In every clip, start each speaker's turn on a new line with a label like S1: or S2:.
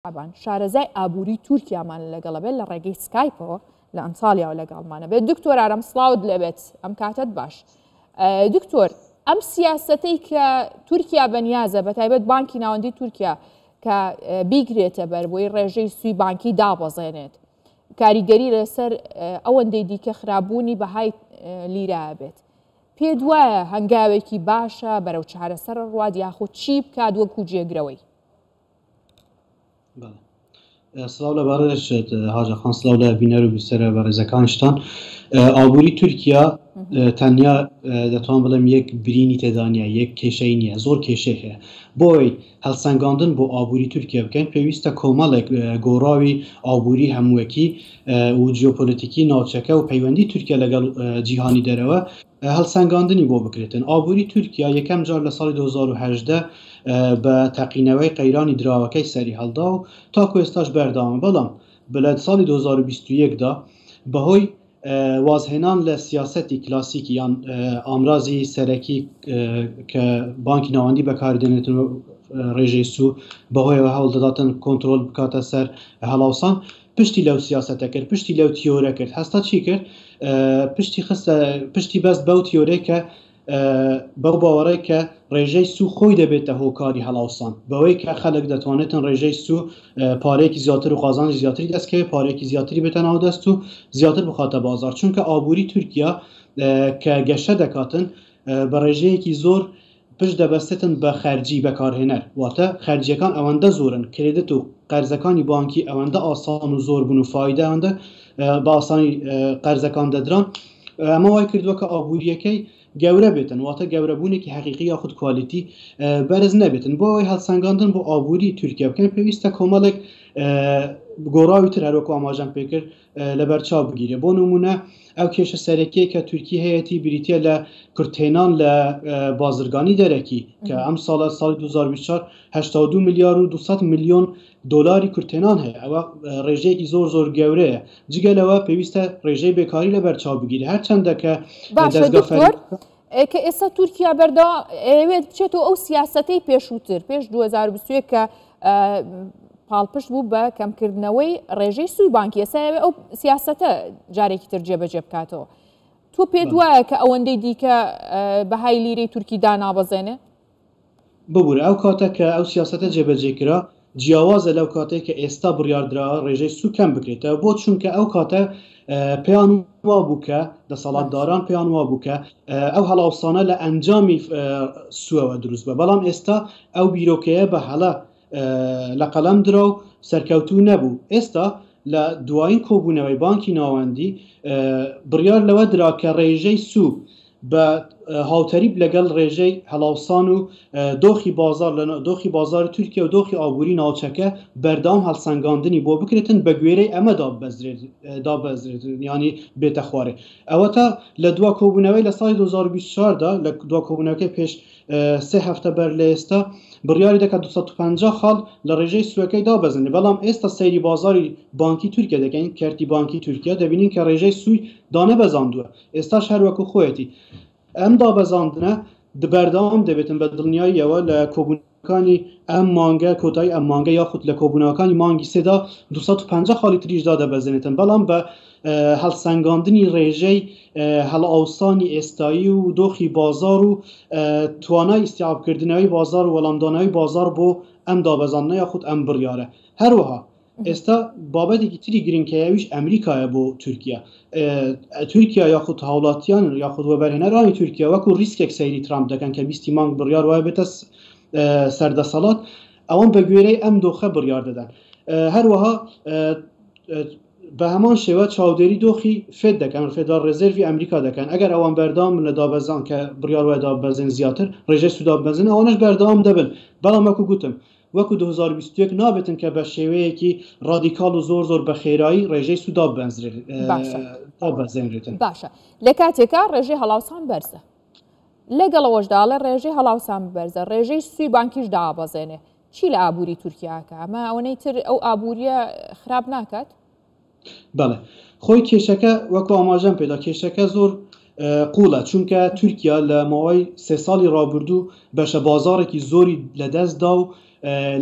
S1: شارەزای ئابووری تورکیامان لەگەڵە بێت لە ڕێگەی سکایپەوە لە ئەنتالیاوە لەگەڵمانە بێت. دکتۆر ئارەم سڵاوت لەبێت، ئەم کاتت باش. دکتۆر، ئەم سیاسەتەی کە تورکیا بەنیازە بەتایبەت بانکی ناوەندی تورکیا کە بیگرێتە بەر بۆی ڕێژەی سوی بانکی دابەزێنێت، کاریگەری لەسەر ئەوەندەی دیکە خراپبوونی بەهای لیرە بێت، پێ دوایە هەنگاوێکی باشە بەرەو چارەسەر ڕوات یاخود چی بکات وەکو جێگرەوەی؟
S2: سلااو لەبارەشێت هاجەخان، سلااو لە بینەر و بیسەرە بە ڕێزەکانشتان. ئابووری تورکیا تەنیا دەتوان بڵێم یەک برینی تێدانە، یەک کێشەی نییە، زۆر کێشەی هەیە. بۆی هەڵسەنگاندن بۆ ئابووری تورکیا بکەین پێویستە کۆمەڵێک گۆڕاوی ئابووری هەمووەکی و جیۆپۆلیتیکی ناوچەکە و پەیوەندی تورکیا لەگەڵ جیهانی دەرەوە هەڵسەنگاندنی بۆ بکرێتن. ئابووری تورکیا یەکەم جار لە ساڵی 2018 بە تەقینەوەی قەیرانی دراوەکەی سەری هەڵدا و تاکو ئێستاش بەردەوامە، بەڵام بە ساڵی 2021دا بەهۆی وازهێنان لە سیاسەتی کلاسیکی یان ئامرازی سەرەکی کە بانکی ناوەندی بەکاردێنێتن ڕێژەی سوو بەهۆیەوە هەوڵ دەداتن کۆنتترۆل بکاتە سەر هەڵاوسان، پشتی لەو سیاسەتە کرد، پشتی لەو تیۆرە کرد، هەستا چی کرد؟ پشتی بەست بەو تیۆرەی کە بەو باوەڕێ کە ڕێژەی سوو خۆی دەبێتە هۆکاری هەڵاوسان، بەوەی کە خەڵک دەتوانێتن ڕێژەی سوو پارەیەکی زیاتر و قازانجی زیاتری دەستکەوێت، پارەیەکی زیاتری بێتە ناو دەست و زیاتر بخاتە بازار. چونکە ئابووری تورکیا کە گەشە دەکاتن بە ڕێژەیەکی زۆر پشت دەبەستێتن بە خەرجی بەکارهێنەر، واتە خەرجیەکان ئەوەندە زۆرن، کرێدت و قەرزەکانی بانکی ئەوەندە ئاسان و زۆر بوون و فایدە ئەوەندە بە ئاسانی قەرزەکان دەدران، ئەمە وای کردووە کە ئابووریەکەی گەورە بێتن، واتە گەورەبوونێکی حەقیقی یاخود کوالیتی بەرز نەبێتن. بۆ ئەوەی هەڵسەنگاندن بۆ ئابووری تورکیا بکەین پێویستە کۆمەڵێک گۆڕاوی تر هەروەکو ئاماژەم پێکرد لەبەرچاو بگیرێ. بۆ نمونە ئەو کێشە سەرەکیە کە تورکی هەیەی بریتە لە کورتێنان لە بازرگانی دەرەکی کە ئەم ساڵە ساڵی 2024 82 میلیارد و 200 میلیۆن دلاری کورتێنان هەیە، ئەوە ڕێژەیەکی زۆر زۆر گەورەیە. جگەلەوە پێویستە ڕێژەی بێکاری لەبەرچاو بگیرێ، هەرچەندە کە
S1: کە ئێستا تورکیا بەردەوا ئەوێت بچێتەوە ئەو سیاسەتەی پێشووتر پێش 2021 کە پاڵپشت بوو بە کەمکردنەوەی ڕێژەی سوی بانکی، ئێستا ئەو سیاسەتە جارێکی تر جێبەجێ بکاتەوە. تۆ پێ دوایە کە ئەوەندەی دیکە بەهای لیرەی تورکی دانابەزێنێ؟
S2: ببوورە ئەو کاتە کە ئەو سیاسەتە جێبەجێکرا جیاوازە لەو کاتێک کە ئێستا بڕیاردراوە ڕێژەی سوو کەم بکرێتەوە، بۆ چونکە ئەو کاتە پێیان وا بوو کە دەسەڵاتداران پێیان وا بوو کە ئەو هەڵاوسانە لە ئەنجامی سووەوە دروست بە، بەڵام ئێستا ئەو بیرۆکەیە بە هەڵە لە قەلەم درا و سەرکەوتوو نەبوو. ئێستا لە دوایین کۆبوونەوەی بانکی ناوەندی بڕیار لەوە درا کە ڕێژەی سوو بە هاوتەریب لەگەڵ ڕێژەی هەڵاوسان و دۆخی بازار تورکیا و دۆخی ئابووری ناوچەکە بەردەوام هەڵسەنگاندنی بۆ بکرێتن بە گوێرەی ئەمە دابەزرێت، ینی بێتە خوارێ. ئەوە تا لە دوا کۆبوونەوەی لە ساڵی 2024دا لە دوا کۆبوونەوەکەی پێش 3 هەفتە بەر لە ئێستا بڕیاری دەکات 250 خاڵ لە ڕێژەی سوەکەی دابەزێنێ، بەڵام ئێستا سەیری بازاری بانکی تورکیا دەکەین، کارتی بانکی تورکیا دەبینین کە ڕێژەی سوی دانەبەزاندووە، ئێستاش هەروەکو خۆیەتی. ئەم دابەزاندنە بەردەوام دەبێتن بە دڵنیاییەوە لە کۆبوونەکانی ئەم مانگە، کۆتایی ئەم مانگە یاخود لە کۆبوونەوەکانی مانگی سێدا 250 خاڵی تریشدا دەبەزێنێتن، بەڵام بە هەڵسەنگاندنی ڕێژەی هەڵئاوسانی ئێستایی و دۆخی بازار و توانای ئیستیعابکردنەوەی بازار و وەڵامدانەوەی بازار بۆ ئەم دابەزاندنە یاخود ئەم بڕیارە. هەروەها ئێستا بابەتێکی تری گرنگکەیەویش ئەمریکایە بۆ تورکیا. تورکیا یاخود هاوڵاتیان یاخود وەبەرهێنەرانی تورکیا وەکو ریسکێک سەیری ترامپ دەکەن کە 20 مانگ بڕیار وایە بێتە سەردەسەڵات، ئەوان بە گوێرەی ئەم دۆخە بڕیار دەدەن. هەروەها بە هەمان شێوە چاودێری دۆخی فێد دەکەن، فێدرال ڕێزێروی ئەمریکا دەکەن. ئەگەر ئەوان بەردەوام لە دابەزان کە بڕیار وایە دابەزێن زیاتر ڕێژەی سوود دابەزێن، ئەوانش بەردەوام دەبن، بەڵام وەکو گوتم وەکو 2021 نابێتن کە بە شێوەیەکی ڕادیکال و زۆر زۆر بە خێرایی ڕێژەی سوود دابەزێنرێتن.
S1: باشە، لە کاتێکا ڕێژەی هەڵاوسان بەرزە، لەگەڵەوەشداڵە ڕێژەی هەڵاوسان بەرزە، ڕێژەی سوی بانکیش دابەزێنێ، چی لە ئابووری تورکیاکە؟ ئەمە ئەوەی تر ئەو ئابووریە خراپ ناکات؟
S2: بەڵێ، خۆی کێشەکە وەکو ئاماژەم پێدا کێشەکە زۆر قوڵە، چونکە تورکیا لە ماوەی 3 ساڵی ڕابردوو بەشە بازارێکی زۆری لەدەستدا و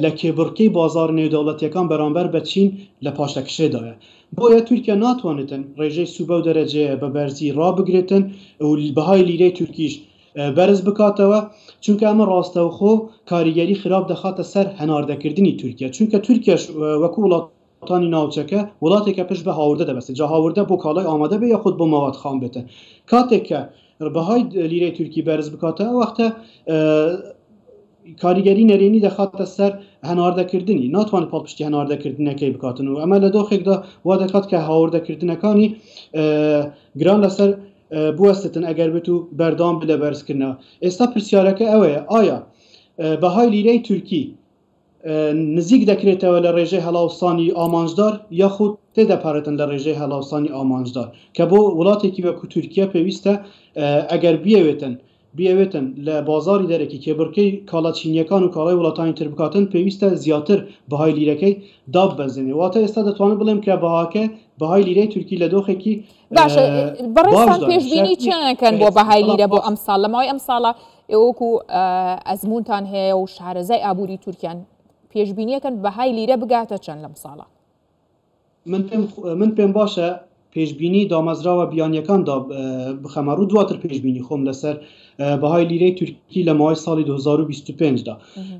S2: لە کێبڕکەی بازار نێودەوڵەتیەکان بەرامبەر بە چین لە پاشەکشێدایە. بۆیە تورکیا ناتوانێتن ڕێژەی سوبە و دەرەجەیە بە بەرزی ڕابگرێتن و بەهای لیرەی تورکیش بەرز بکاتەوە، چونکە ئەمە ڕاستەوخۆ کاریگەری خراپ دەخاتە سەر هەناردەکردنی تورکیا، چونکە تورکیاش وەکو وڵاتانی ناوچەکە وڵاتێکە پشت بە هاوردە دەبەستێت، جا هاوردە بۆ کاڵای ئامادە بێ یاخود بۆ مەواد خام بێتن. کاتێک کە بەهای لیرەی تورکی بەرز بکاتەوە وەختە کاریگەری نەرێنی دەخاتە سەر هەناردەکردنی، ناتوانێت پاڵپشتی هەناردەکردنەکەی بکاتن و ئەمە لە دۆخێکدا وا دەکات کە هاوردەکردنەکانی گران لەسەر بوەستن ئەگەر بێت و بەردام بە بەرزکردنەوە. ئێستا پرسیارەکە ئەوەیە ئایا بەهای لیرەی تورکی نزیک دەکرێتەوە لە ڕێژەی هەڵاوسانی ئامانجدار یاخود تێدەپارێتن لە ڕێژەی هەڵاوسانی ئامانجدار، کە بۆ وڵاتێکی وەکو تورکیا پێویستە ئەگەر بیاوێتن لە بازاری دەرەکی کێبڕکەی کاڵا چینیەکان و کاڵای وڵاتانی تر بکاتن پێویستە زیاتر بەهای لیرەکەی داب بەزێنێ. واتە ئێستا دەتوانم بڵێم کە بەهای لیرەی تورکی لە دۆخێکی
S1: باشە. بەڕێستان پێشبینی چیانەکەن بۆ بەهای لیرە بۆ ئەمساڵ؟ لە ماوەی ئەمساڵە ئێوەکو ئەزمونتان هەیە و شارەزای ئابووری تورکیان پێشبینیەکەن بەهای لیرە بگاتە چەند لەم ساڵە؟
S2: من پێم باشە پێشبینی دامەزراوە بیانیەکان بخەمە ڕوو دواتر پێشبینی خۆم لەسەر بەهای لیرەی تورکی لە ماوەی ساڵی 2025دا.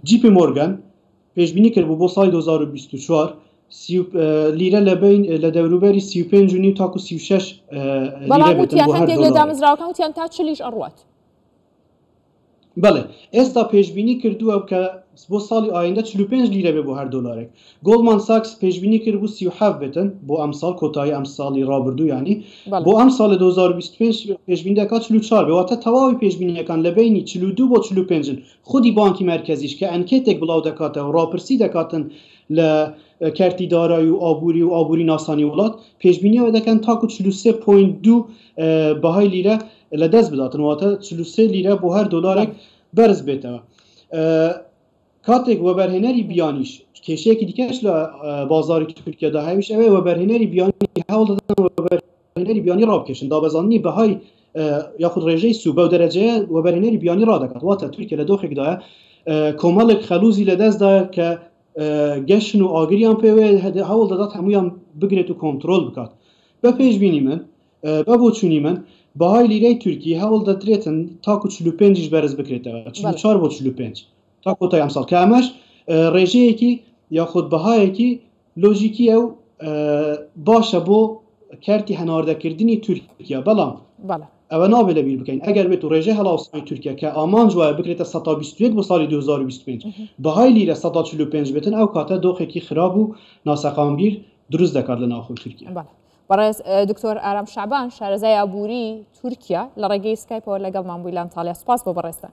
S2: جیپی مۆرگان پێشبینی کرد بۆ ساڵی 2024 لیرە لە دەوروبەری 35 تاکو 36
S1: بەڵام وتیان هەندێک لە دامەزراوەکان وتیان تا 40 ئەڕوات.
S2: بەڵێ ئێستا پێشبینی کردووە کە بۆ ساڵی ئایندە 45 لیرە بێ بۆ هەر دۆلارێک. گۆڵمان ساکس پێشبینی کرد بۆ 37 بێتن بۆ ئەم ساڵ کۆتایی ئەم ساڵی ڕابردوو، ینی بۆ ئەم ساڵی 2025 پێشبینی دەکات 44 بێ، واتە تەواوی پێشبینیەکان لە بینی 42 بۆ 45 خودی بانکی مرکزیش کە ئەنکێتێک بڵاو دەکاتەوە ڕاپرسی دەکاتن لە کارتی دارایی و ئابووری ناسانی وڵات پێشبینیەوە دەکەن تاکو 43.2 بەهای لیرە لە دەست بداتن، واتە 43 لیرە بۆ هەر دۆلارێک بەرز بێتەوە. کاتێک وەبەرهێنەری بیانیش کێشەیەکی دیکەش لە بازاری تورکیادا هەویش ئەوەیە وەبەرهێنەری بیانی هەوڵ دەدەن وەبەرهێنەری بیانی ڕابکێشن دابەزاننی بەهای یاخود ڕێژەی سوبە و دەرەجەیە وەبەرهێنەری بیانی ڕادەکات، واتە تورکیا لە دۆخێکدایە کۆمەڵێک خەلوزی لە دەستدایە کە گەشن و ئاگریان پێوێ هەوڵ دەدات هەمویان بگرێت و کۆنتترۆل بکات. بە پێشبینی من بە بۆچوونی من بەهای لیرەی تورکی هەوڵ دەدرێتن تاکو 45 بەرز بکرێتەوە 44 بۆ 45 تا کۆتای ئەم ساڵ، کە ئەمەش ڕێژەیەکی یاخود بەهایەکی لۆژیکی ئەو باشە بۆ کارتی هەناردەکردنی تورکیا. بەڵام ئەوە نابێت لەبیر بکەین ئەگەر بێت و ڕێژەی هەڵاوسانی تورکیا کە ئامانج وایە بکرێتە 121 بۆ ساڵی 2025 بەهای لیرە 145 بێتن ئەو کاتە دۆخێکی خراپ و ناسەقامگیر دروست دەکات لە ناوخۆی تورکیا.
S1: بەڕێز دکتۆر ئارام شعبان شارەزای ئابووری تورکیا لە ڕێگەی سکایپەوە لەگەڵمان بووی لە ئەنتاڵیا. سوپاس بۆ بەڕێستان.